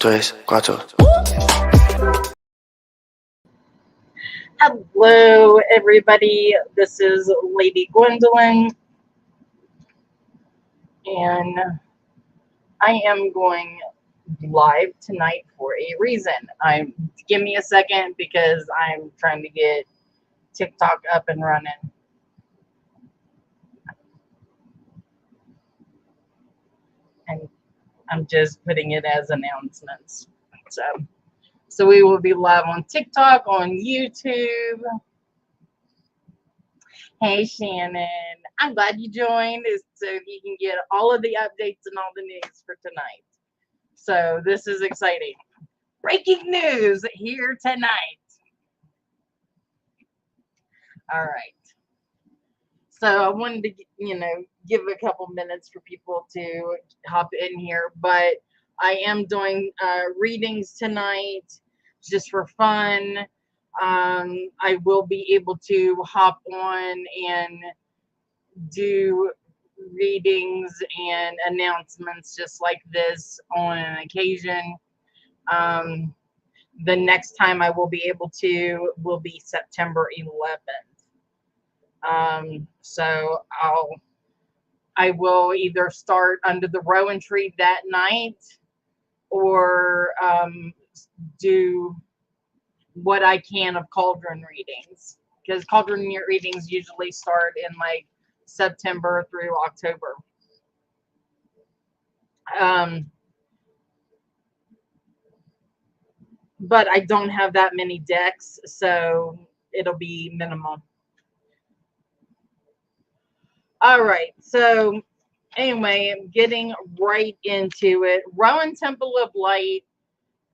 3, 4. Hello, everybody. This is Lady Gwendolyn, and I am going live tonight for a reason. Give me a second because I'm trying to get TikTok up and running. And I'm just putting it as announcements. So we will be live on TikTok, on YouTube. Hey, Shannon. I'm glad you joined so you can get all of the updates and all the news for tonight. So this is exciting. Breaking news here tonight. All right. So I wanted to, give a couple minutes for people to hop in here, but I am doing readings tonight just for fun. I will be able to hop on and do readings and announcements just like this on an occasion. The next time I will be able to will be September 11th. So I will either start under the rowan tree that night or do what I can of cauldron readings, because cauldron readings usually start in like September through October. But I don't have that many decks, so it'll be minimal. All right, so anyway, I'm getting right into it. Rowan Temple of Light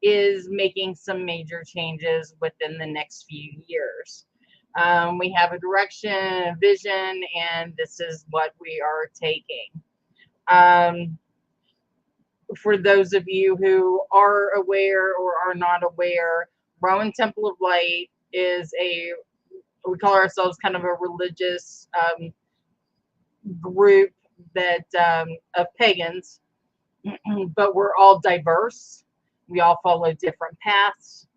is making some major changes within the next few years. We have a direction, a vision, and this is what we are taking. For those of you who are aware or are not aware, Rowan Temple of Light is we call ourselves kind of a religious group that of pagans, but we're all diverse. We all follow different paths.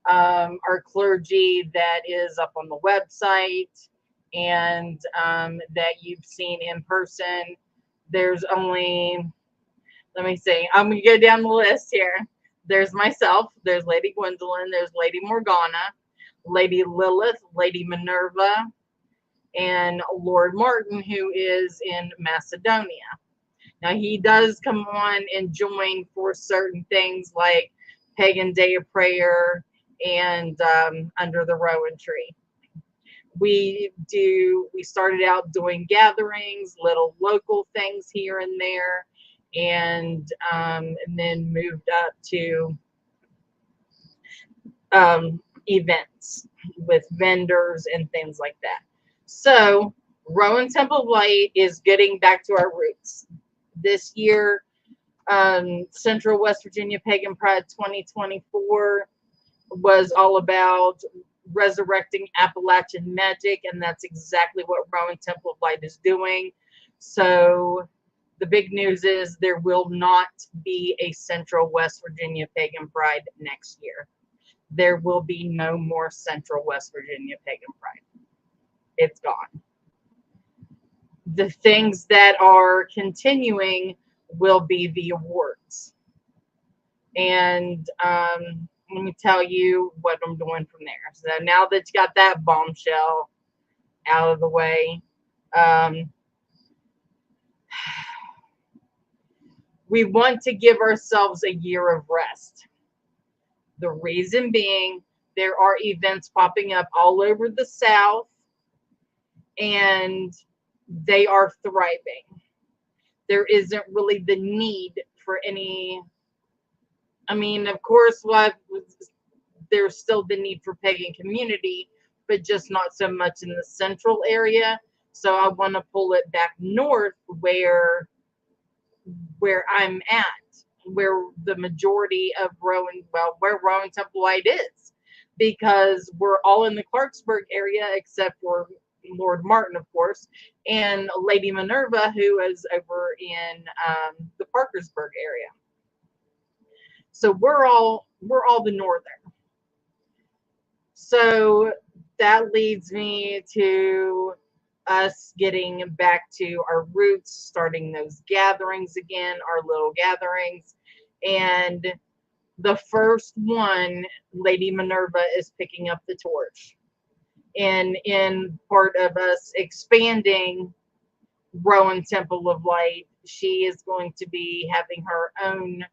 Our clergy that is up on the website and that you've seen in person, there's only, let me see, I'm going to go down the list here. There's myself, there's Lady Gwendolyn, there's Lady Morgana, Lady Lilith, Lady Minerva, and Lord Martin, who is in Macedonia. Now, he does come on and join for certain things like Pagan Day of Prayer and Under the Rowan Tree. We started out doing gatherings, little local things here and there, and then moved up to events with vendors and things like that. So Rowan Temple of Light is getting back to our roots. This year, Central West Virginia Pagan Pride 2024 was all about resurrecting Appalachian magic, and that's exactly what Rowan Temple of Light is doing. So the big news is there will not be a Central West Virginia Pagan Pride next year. There will be no more Central West Virginia Pagan Pride. It's gone. The things that are continuing will be the awards. And let me tell you what I'm doing from there. So now that you got that bombshell out of the way, we want to give ourselves a year of rest. The reason being, there are events popping up all over the South, and they are thriving. There isn't really the need for any, I mean, of course, there's still the need for pagan community, but just not so much in the central area. So I want to pull it back north where I'm at, where the majority of where Rowan Temple Light is, because we're all in the Clarksburg area except for Lord Martin, of course, and Lady Minerva, who is over in the Parkersburg area. So we're all the northern. So that leads me to us getting back to our roots, starting those gatherings again, our little gatherings. And the first one, Lady Minerva is picking up the torch. And in part of us expanding Rowan Temple of Light, she is going to be having her own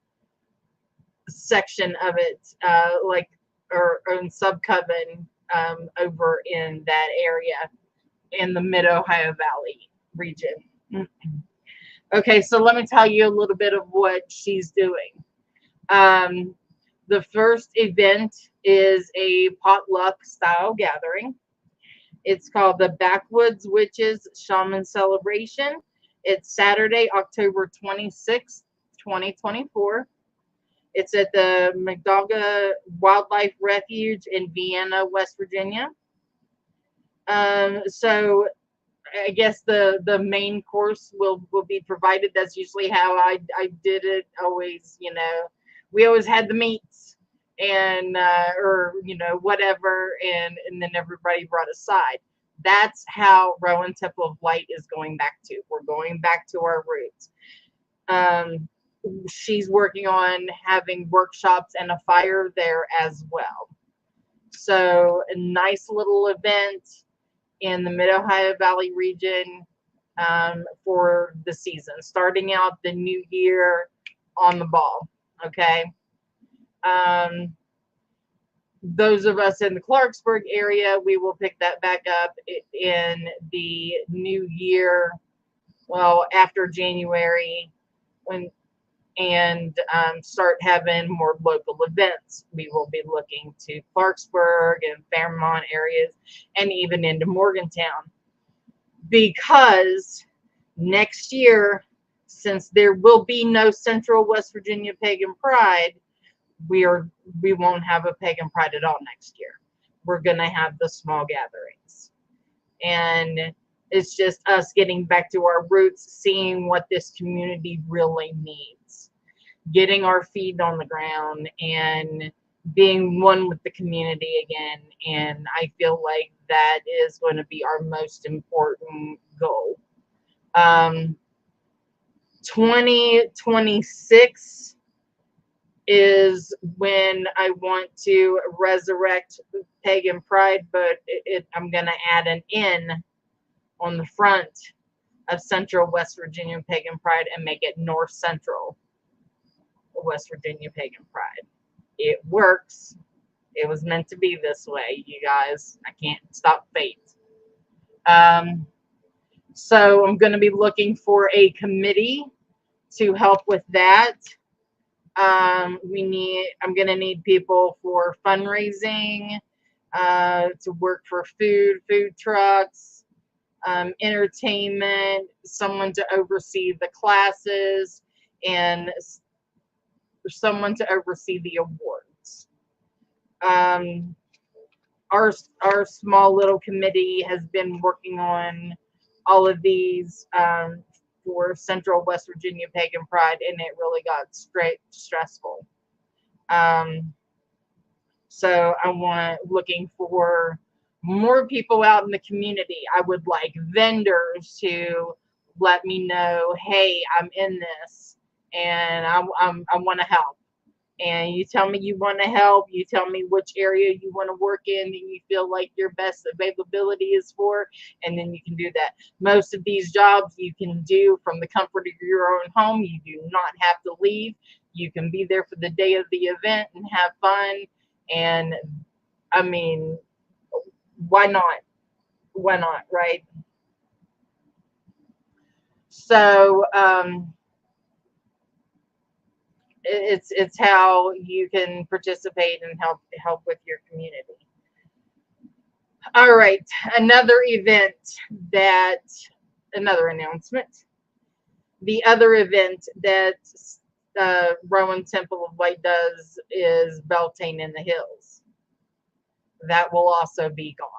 section of it, like her own sub-coven over in that area in the Mid-Ohio Valley region. Okay, so let me tell you a little bit of what she's doing. The first event is a potluck style gathering. It's called the Backwoods Witches Shaman Celebration. It's Saturday, October 26th, 2024. It's at the McDougall Wildlife Refuge in Vienna, West Virginia. So I guess the main course will be provided. That's usually how I did it. Always, we always had the meats and or whatever, and then everybody brought a side. That's how Rowan Temple of Light is going back to. We're going back to our roots. She's working on having workshops and a fire there as well. So a nice little event in the Mid-Ohio Valley region for the season, starting out the new year on the ball. Okay. Those of us in the Clarksburg area, we will pick that back up in the new year, well, after January, and start having more local events. We will be looking to Clarksburg and Fairmont areas and even into Morgantown, because next year, since there will be no Central West Virginia Pagan Pride, we won't have a Pagan Pride at all next year. We're going to have the small gatherings. And it's just us getting back to our roots, seeing what this community really needs, getting our feet on the ground and being one with the community again. And I feel like that is going to be our most important goal. 2026 is when I want to resurrect Pagan Pride, but I'm going to add an N on the front of Central West Virginia Pagan Pride and make it North Central West Virginia Pagan Pride. It works. It was meant to be this way, you guys. I can't stop fate. So I'm going to be looking for a committee to help with that. I'm going to need people for fundraising, to work for food trucks, entertainment, someone to oversee the classes, and someone to oversee the awards. Our small little committee has been working on all of these for Central West Virginia Pagan Pride, and it really got stressful. So looking for more people out in the community. I would like vendors to let me know, hey, I'm in this and I want to help. And you tell me you want to help, you tell me which area you want to work in and you feel like your best availability is for, and then you can do that. Most of these jobs you can do from the comfort of your own home. You do not have to leave. You can be there for the day of the event and have fun. And I mean, why not? Why not, right? So it's how you can participate and help with your community. All right, another announcement. The other event that Rowan Temple of Light does is Beltane in the Hills. That will also be gone.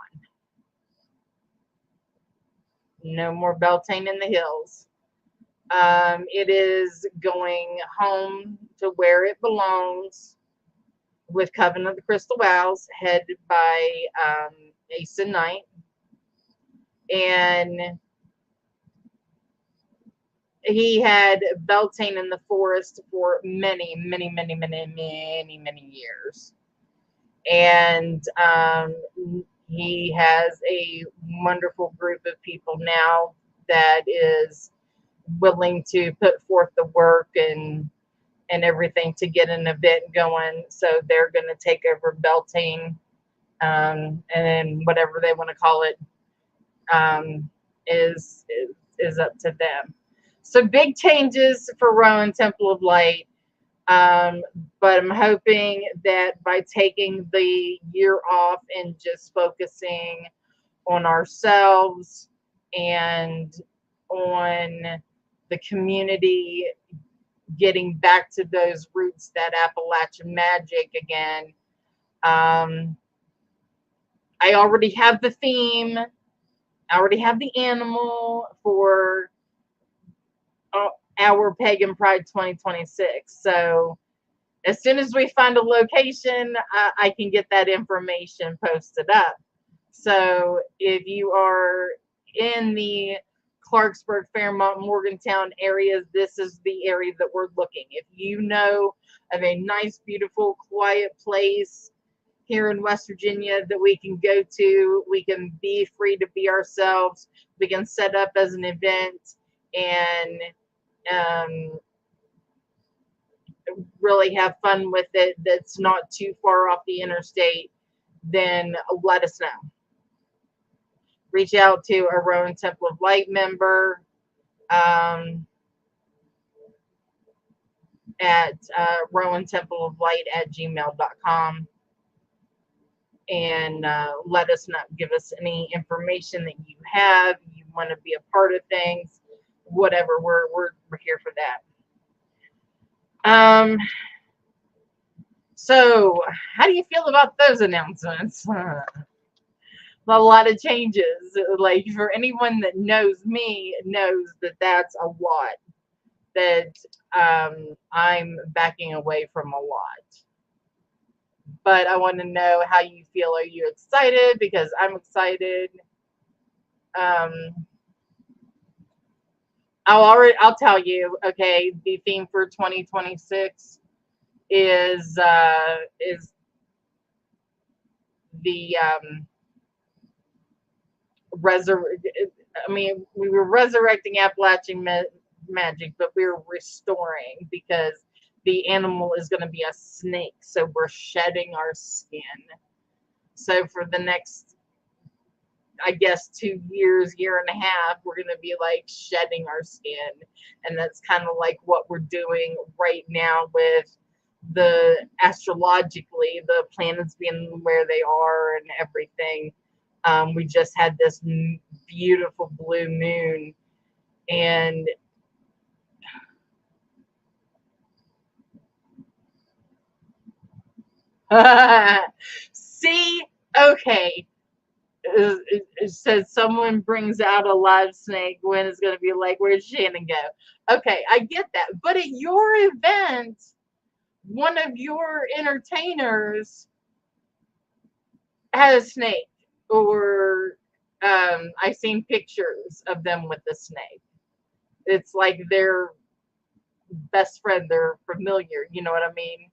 No more Beltane in the Hills. It is going home to where it belongs with Coven of the Crystal Owls, headed by Asa Knight. And he had Beltane in the forest for many, many, many, many, many, many years. And he has a wonderful group of people now that is willing to put forth the work and everything to get an event going. So they're going to take over Beltane, and then whatever they want to call it is up to them. So big changes for Rowan Temple of Light. But I'm hoping that by taking the year off and just focusing on ourselves and on the community, getting back to those roots, that Appalachian magic again. I already have the theme. I already have the animal for our Pagan Pride 2026. So as soon as we find a location, I can get that information posted up. So if you are in the Clarksburg, Fairmont, Morgantown areas, this is the area that we're looking. If you know of a nice, beautiful, quiet place here in West Virginia that we can go to, we can be free to be ourselves. We can set up as an event and really have fun with it, that's not too far off the interstate, then let us know. Reach out to a Rowan Temple of Light member at rowantempleoflight@gmail.com and let us know. Give us any information that you have. You want to be a part of things, whatever. We're here for that. So how do you feel about those announcements? A lot of changes. Like, for anyone that knows me, knows that that's a lot that I'm backing away from a lot. But I want to know how you feel. Are you excited? Because I'm excited. I'll tell you, okay, the theme for 2026 is the we were resurrecting Appalachian magic, but we were restoring, because the animal is going to be a snake, so we're shedding our skin. So for the next, I guess, 2 years, year and a half, we're going to be like shedding our skin. And that's kind of like what we're doing right now with the astrologically, the planets being where they are and everything. We just had this beautiful blue moon, and see, okay. It says someone brings out a live snake, Gwen is going to be like, where'd Shannon go? Okay, I get that. But at your event, one of your entertainers had a snake, or I've seen pictures of them with the snake. It's like their best friend, they're familiar, you know what I mean?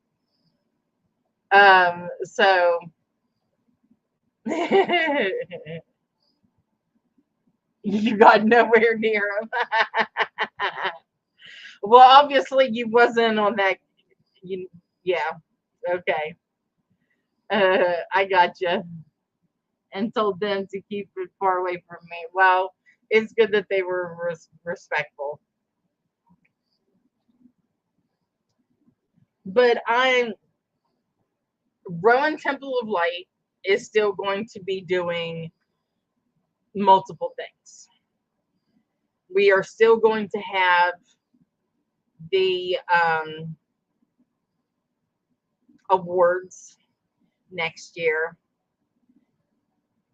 So you got nowhere near him. Well, obviously you wasn't on that. Yeah, okay. I gotcha. And told them to keep it far away from me. Well, it's good that they were respectful. But Rowan Temple of Light is still going to be doing multiple things. We are still going to have the awards next year.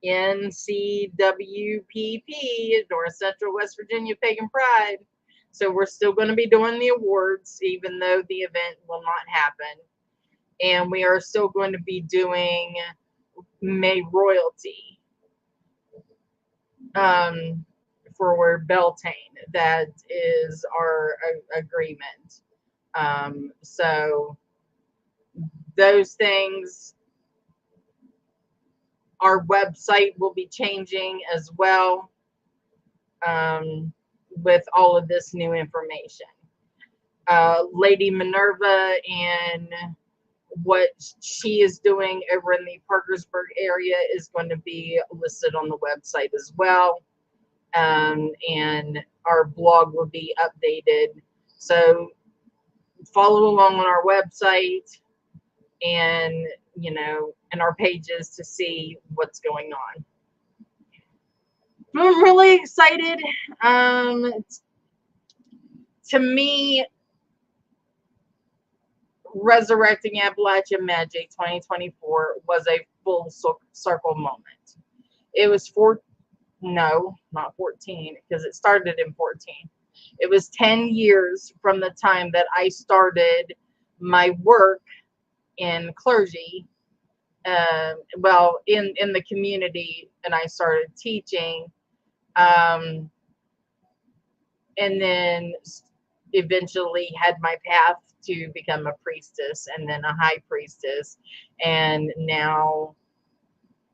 NCWPP, North Central West Virginia Pagan Pride. So we're still going to be doing the awards, even though the event will not happen. And we are still going to be doing May Royalty for Beltane. That is our agreement. So those things, our website will be changing as well with all of this new information. Lady Minerva and what she is doing over in the Parkersburg area is going to be listed on the website as well. And our blog will be updated. So follow along on our website and, you know, and our pages to see what's going on. I'm really excited. To me, Resurrecting Appalachian Magic 2024 was a full circle moment. It was no, not 14, because it started in 14. It was 10 years from the time that I started my work in clergy, well, in the community, and I started teaching, and then eventually had my path to become a priestess and then a high priestess, and now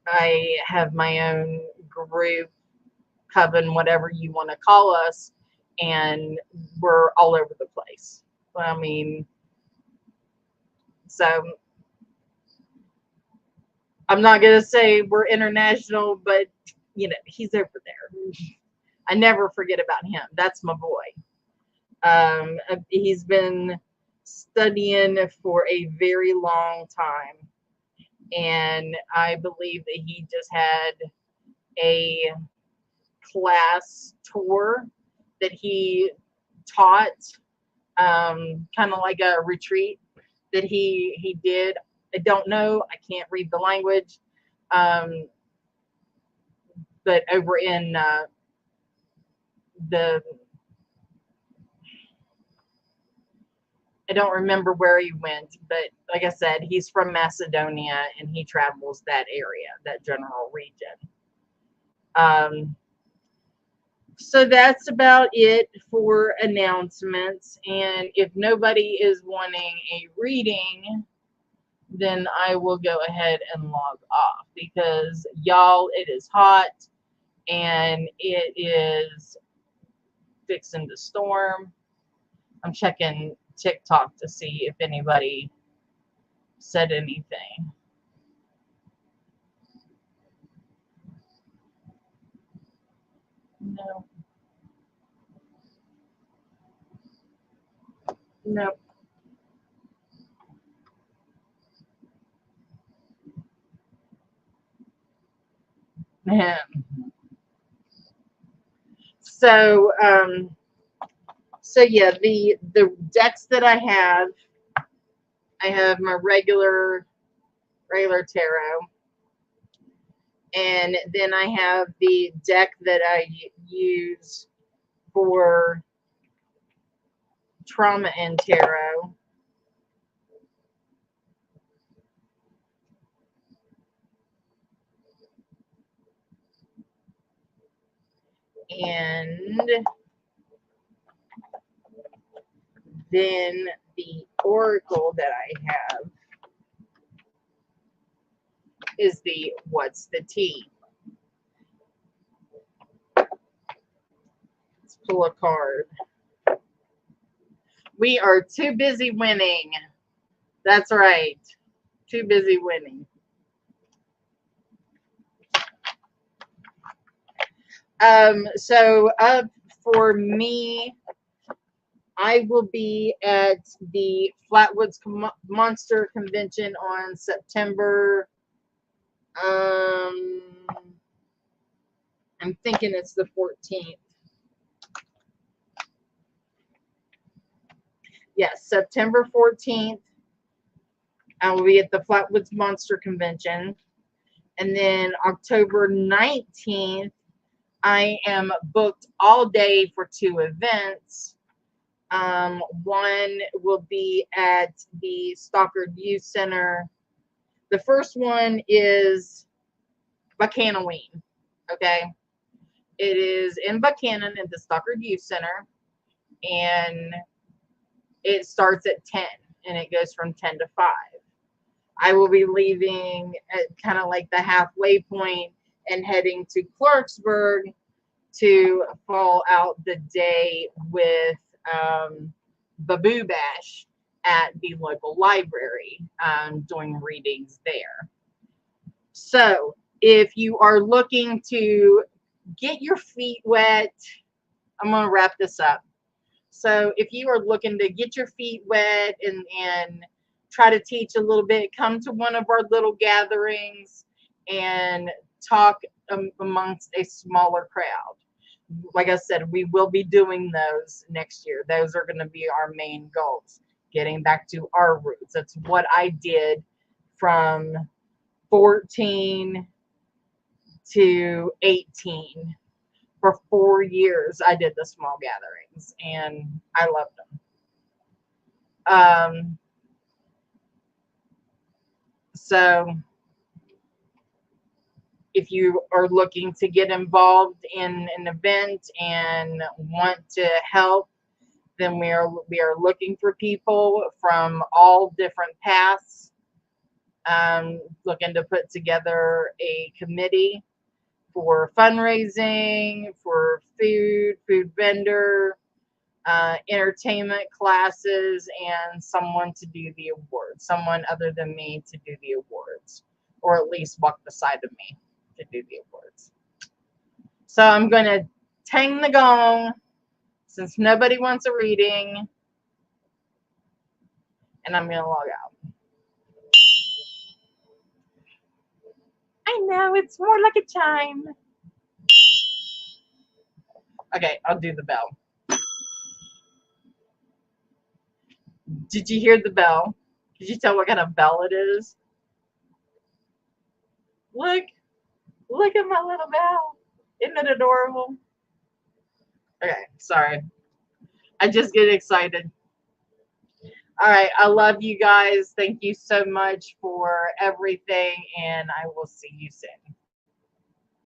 I have my own group, coven, whatever you want to call us, and we're all over the place. I mean, so I'm not going to say we're international, but, you know, he's over there. I never forget about him. That's my boy. He's been studying for a very long time, and I believe that he just had a class tour that he taught, kind of like a retreat that he did. I don't know, I can't read the language, but over in I don't remember where he went, but like I said, he's from Macedonia and he travels that area, that general region. So that's about it for announcements. And if nobody is wanting a reading, then I will go ahead and log off, because y'all, it is hot and it is fixing to storm. I'm checking TikTok to see if anybody said anything. No. Nope. So, so yeah, the decks that I have my regular tarot, and then I have the deck that I use for trauma and tarot. And then the oracle that I have is the What's the Tea? Let's pull a card. We are too busy winning. That's right. Too busy winning. So for me, I will be at the Flatwoods Monster Convention on September. I'm thinking it's the 14th. Yes, September 14th. I will be at the Flatwoods Monster Convention. And then October 19th, I am booked all day for 2 events. One will be at the Stockard Youth Center. The first one is Buchanaween. Okay. It is in Buchanan at the Stockard Youth Center, and it starts at 10 and it goes from 10 to 5. I will be leaving at kind of like the halfway point and heading to Clarksburg to fall out the day with Baboo Bash at the local library, doing readings there. So if you are looking to get your feet wet, I'm going to wrap this up. So if you are looking to get your feet wet and try to teach a little bit, come to one of our little gatherings and talk amongst a smaller crowd. Like I said, we will be doing those next year. Those are going to be our main goals, getting back to our roots. That's what I did from 14 to 18. For 4 years, I did the small gatherings, and I loved them. So if you are looking to get involved in an event and want to help, then we are looking for people from all different paths, looking to put together a committee for fundraising, for food vendor, entertainment classes, and someone to do the awards, someone other than me to do the awards, or at least walk beside of me to do the awards. So I'm going to tang the gong since nobody wants a reading, and I'm going to log out. I know, it's more like a chime. Okay, I'll do the bell. Did you hear the bell? Did you tell what kind of bell it is? Look at my little bell. Isn't it adorable? Okay, sorry. I just get excited. All right, I love you guys. Thank you so much for everything, and I will see you soon.